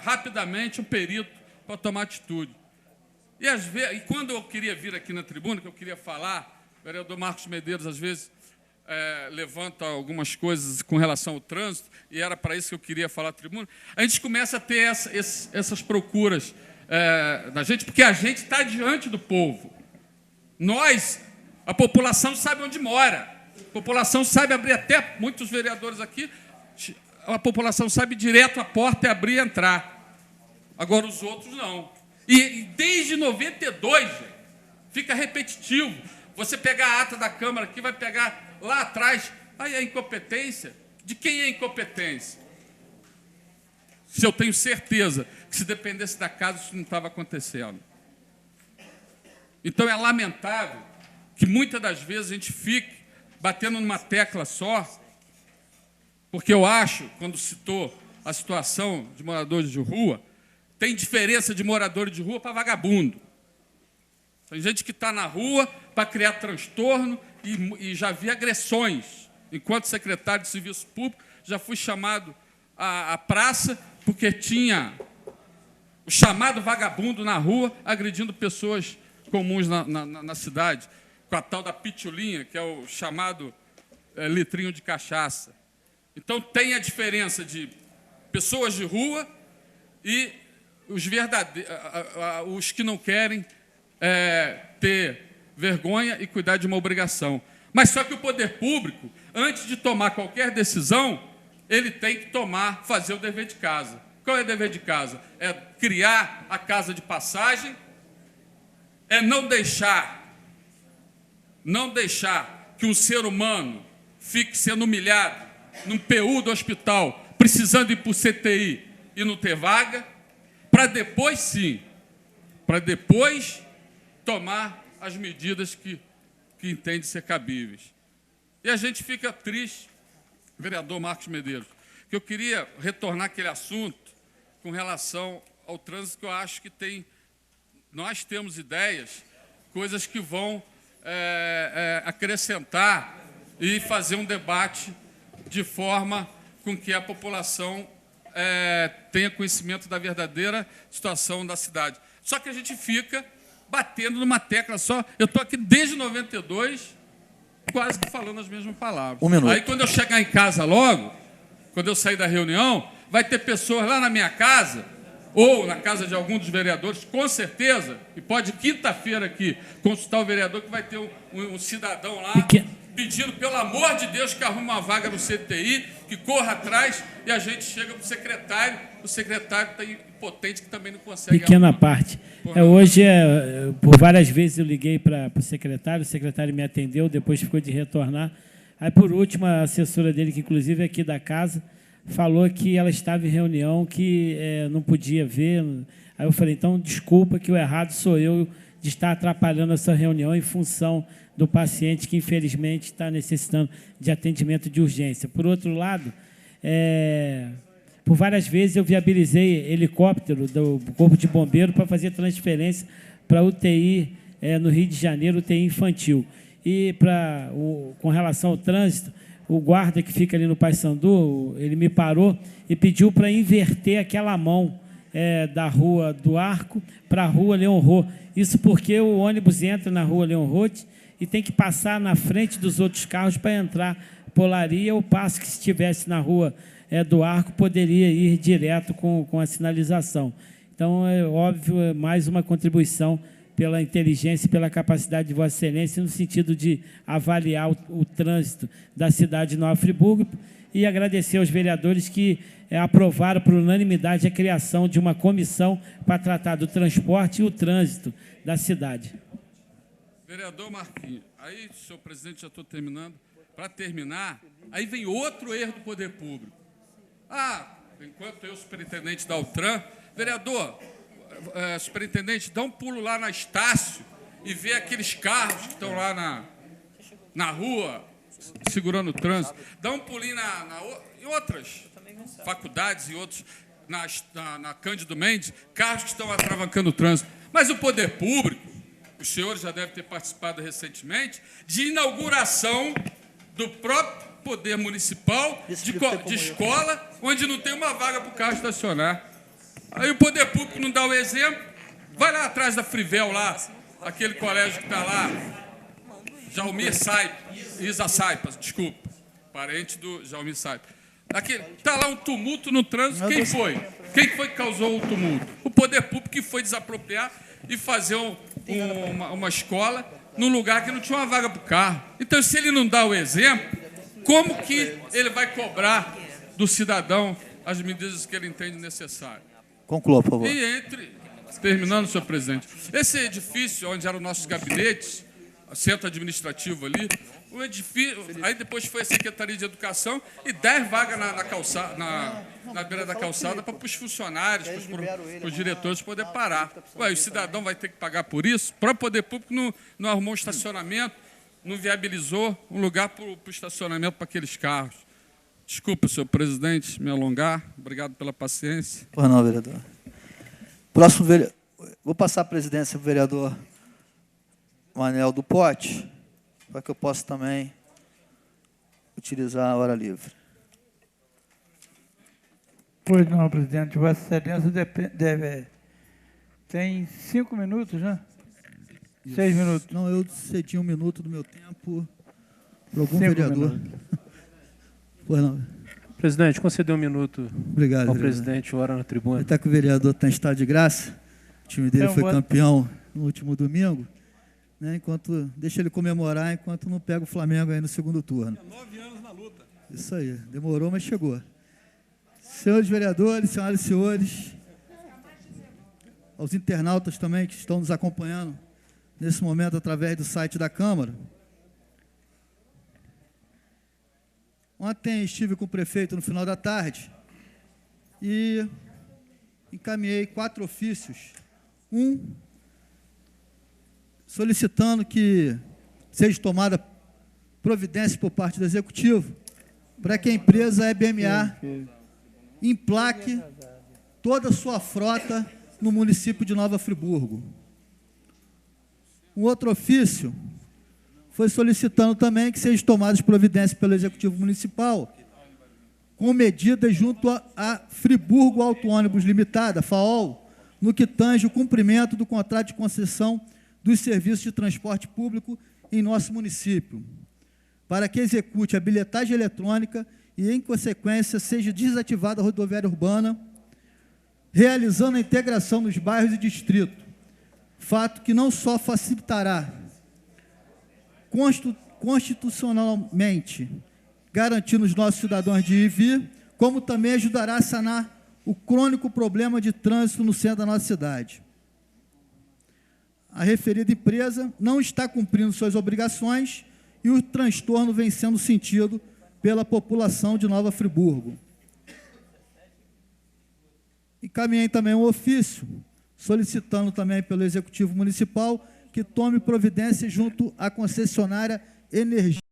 rapidamente um perito para tomar atitude. E quando eu queria vir aqui na tribuna, que eu queria falar, o vereador Marcos Medeiros, às vezes, levanta algumas coisas com relação ao trânsito, e era para isso que eu queria falar na tribuna, a gente começa a ter essas procuras da gente, porque a gente está diante do povo. Nós, a população sabe onde mora, a população sabe abrir, até muitos vereadores aqui, a população sabe direto a porta, abrir e entrar. Agora os outros não. E desde 92, fica repetitivo. Você pegar a ata da Câmara aqui, vai pegar lá atrás, aí a incompetência. De quem é a incompetência? Se eu tenho certeza que se dependesse da casa, isso não estava acontecendo. Então é lamentável que muitas das vezes a gente fique batendo numa tecla só, porque eu acho, quando citou a situação de moradores de rua, tem diferença de morador de rua para vagabundo. Tem gente que está na rua para criar transtorno e já vi agressões. Enquanto secretário de Serviço Público, já fui chamado à praça porque tinha o chamado vagabundo na rua agredindo pessoas comuns na cidade, com a tal da pitulinha, que é o chamado litrinho de cachaça. Então, tem a diferença de pessoas de rua e os que não querem ter vergonha e cuidar de uma obrigação. Mas só que o poder público, antes de tomar qualquer decisão, ele tem que fazer o dever de casa. Qual é o dever de casa? É criar a casa de passagem, é não deixar que um ser humano fique sendo humilhado num PU do hospital, precisando ir para o CTI e não ter vaga, para depois, sim, tomar as medidas que entende ser cabíveis. E a gente fica triste, vereador Marcos Medeiros, que eu queria retornar aquele assunto com relação ao trânsito, que eu acho que nós temos ideias, coisas que vão acrescentar e fazer um debate de forma com que a população tenha conhecimento da verdadeira situação da cidade. Só que a gente fica batendo numa tecla só. Eu estou aqui desde 92, quase que falando as mesmas palavras. Um minuto. Aí, quando eu chegar em casa logo, quando eu sair da reunião, vai ter pessoas lá na minha casa, ou na casa de algum dos vereadores, com certeza, e pode quinta-feira aqui consultar o vereador, que vai ter um cidadão lá pedindo, pelo amor de Deus, que arrume uma vaga no CTI, que corra atrás, e a gente chega para o secretário está impotente, que também não consegue. Pequena parte. Hoje, por várias vezes eu liguei para o secretário me atendeu, depois ficou de retornar. Aí, por último, a assessora dele, que inclusive é aqui da casa, falou que ela estava em reunião, que não podia ver. Aí eu falei, então, desculpa, que o errado sou eu de estar atrapalhando essa reunião em função do paciente que, infelizmente, está necessitando de atendimento de urgência. Por outro lado, por várias vezes eu viabilizei helicóptero do Corpo de Bombeiro para fazer transferência para UTI no Rio de Janeiro, UTI infantil. E, com relação ao trânsito, o guarda que fica ali no Paissandu, ele me parou e pediu para inverter aquela mão da Rua do Arco para a Rua Leon Rô. Isso porque o ônibus entra na Rua Leon Rô e tem que passar na frente dos outros carros para entrar polaria, ao passo que, se estivesse na Rua do Arco, poderia ir direto com a sinalização. Então, é óbvio, mais uma contribuição pela inteligência e pela capacidade de Vossa Excelência, no sentido de avaliar o trânsito da cidade de Nova Friburgo, e agradecer aos vereadores que aprovaram por unanimidade a criação de uma comissão para tratar do transporte e o trânsito da cidade. Vereador Marquinhos, aí, senhor presidente, já estou terminando. Para terminar, aí vem outro erro do poder público. Enquanto eu, superintendente da Altran, vereador, superintendente, dá um pulo lá na Estácio e vê aqueles carros que estão lá na rua, segurando o trânsito. Dá um pulinho em outras faculdades e outros, na Cândido Mendes, carros que estão atravancando o trânsito. Mas o poder público, os senhores já devem ter participado recentemente, de inauguração do próprio poder municipal, de escola, onde não tem uma vaga para o carro estacionar. Aí o poder público não dá o exemplo, vai lá atrás da Frivel, lá, aquele colégio que está lá, Jaumir Saipas, Isa Saipas, desculpa, parente do Jaumir Saipas. Está lá um tumulto no trânsito, quem foi? Quem foi que causou o tumulto? O poder público, que foi desapropriar e fazer uma escola num lugar que não tinha uma vaga para o carro. Então, se ele não dá o exemplo, como que ele vai cobrar do cidadão as medidas que ele entende necessárias? Conclua, por favor. E terminando, senhor presidente, esse edifício onde eram nossos gabinetes, centro administrativo ali, o edifício, aí depois foi a Secretaria de Educação e 10 vagas na beira da calçada para os funcionários, para os diretores poderem parar. O cidadão vai ter que pagar por isso? O próprio poder público não arrumou um estacionamento, não viabilizou um lugar para o estacionamento para aqueles carros. Desculpa, senhor presidente, me alongar. Obrigado pela paciência. Pois não, vereador. Próximo vereador. Vou passar a presidência para o vereador Manel do Pote, para que eu possa também utilizar a hora livre. Pois não, presidente. Vossa Excelência tem 5 minutos, né? Isso. 6 minutos. Não, eu cedi 1 minuto do meu tempo para algum vereador. Pois não. Presidente, concedeu um minuto. Obrigado, ao vereador. presidente, ora na tribuna. Ele está que o vereador está em estado de graça. O time dele foi campeão no último domingo. Né, deixa ele comemorar enquanto não pega o Flamengo aí no segundo turno. 9 anos na luta. Isso aí, demorou, mas chegou. Senhores vereadores, senhoras e senhores, aos internautas também que estão nos acompanhando nesse momento através do site da Câmara. Ontem estive com o prefeito no final da tarde e encaminhei 4 ofícios. Solicitando que seja tomada providência por parte do Executivo para que a empresa EBMA emplaque toda a sua frota no município de Nova Friburgo. Um outro ofício foi solicitando também que sejam tomadas providências pelo Executivo Municipal com medidas junto à Friburgo Auto Ônibus Limitada, FAOL, no que tange o cumprimento do contrato de concessão dos serviços de transporte público em nosso município, para que execute a bilhetagem eletrônica e, em consequência, seja desativada a rodoviária urbana, realizando a integração nos bairros e distritos, fato que não só facilitará constitucionalmente garantindo os nossos cidadãos de ir e vir, como também ajudará a sanar o crônico problema de trânsito no centro da nossa cidade. A referida empresa não está cumprindo suas obrigações e o transtorno vem sendo sentido pela população de Nova Friburgo. Encaminhei também um ofício solicitando também pelo Executivo Municipal que tome providência junto à concessionária Energia